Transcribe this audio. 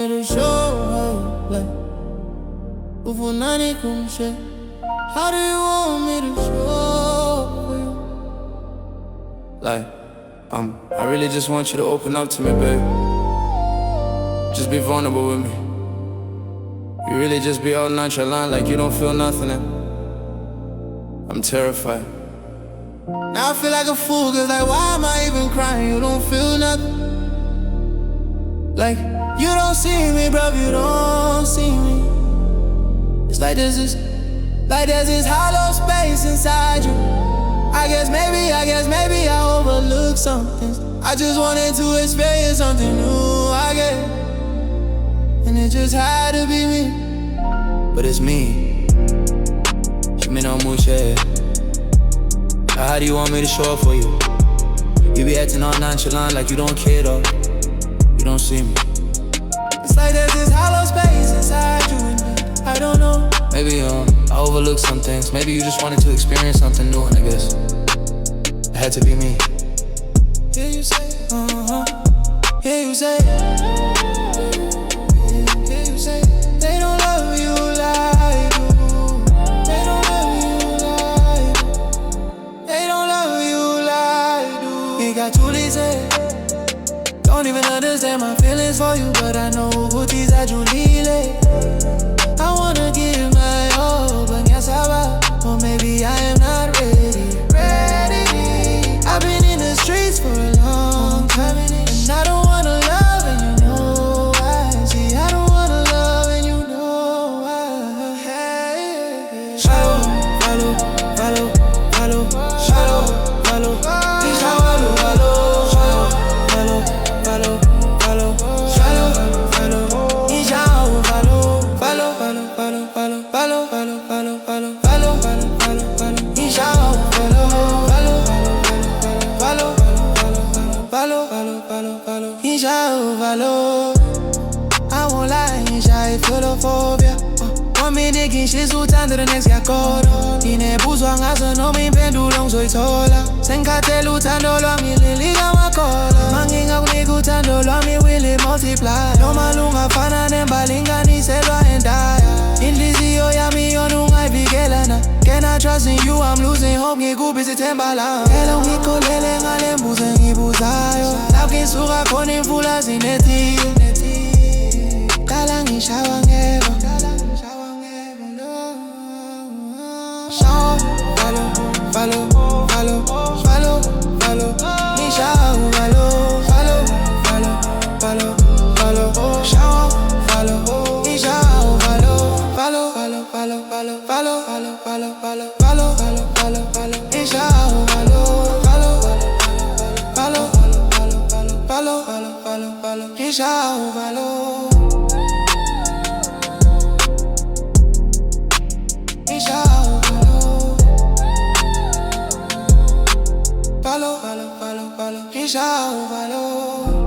To show how, like, ufunani kumshe. How do you want me to show for you? Like, I really just want you to open up to me, babe. Just be vulnerable with me. You really just be all nonchalant, like you don't feel nothing. I'm terrified. Now I feel like a fool, cause like, why am I even crying? You don't feel nothing. Like, you don't see me, bruv, you don't see me. It's like there's this hollow space inside you. I guess maybe I overlooked some things. I just wanted to experience something new, I guess. And it just had to be me. But it's me. Me no muche. How do you want me to show up for you? You be acting all nonchalant like you don't care though. You don't see me. It's like there's this hollow space inside you and me. I don't know. Maybe I overlooked some things. Maybe you just wanted to experience something new, and I guess it had to be me. Hear you say, hear you say, hear you say, they don't love you like you. They don't love you like you. They don't love you like you. He got too lazy. Don't even understand my feelings for you, but I know who these are Julie. I wanna give my all, but yes I will. Or maybe I am not ready. I've been in the streets for a long time, and I don't wanna love, and you know why. See, I don't wanna love, and you know why. Hey, follow, follow, follow, follow, follow, follow, follow, follow. I won't lie, j'ai philophobia. Wamenikin shizutanda the next yakoro. Inebuzwa ngazo no mimpendula ngizoyithola. Sengikhate luthando lwami liliga makola. Manginga kunika uthando lwami will multiply. Noma lungafana nembalinganiselwa endaya. Inhliziyo yami yona ungayivikelana. Can I trust in you? I'm losing hope, ngikubisi themba lami. Phela ungikholele ngale mbuzo engibuzayo. Ngisuka khona imvula zinethile. Dala ngishawa ngebo. Shaw, follow, follow, follow, follow, follow. Nishawa follow, follow, follow, follow, follow. Shaw, follow, nishawa follow, follow, follow, follow, follow, follow, follow, follow, follow, follow, follow, follow, follow. Nishawa follow, follow, follow, follow, follow, follow, follow. Nishawa follow. Follow, follow, follow, follow, follow.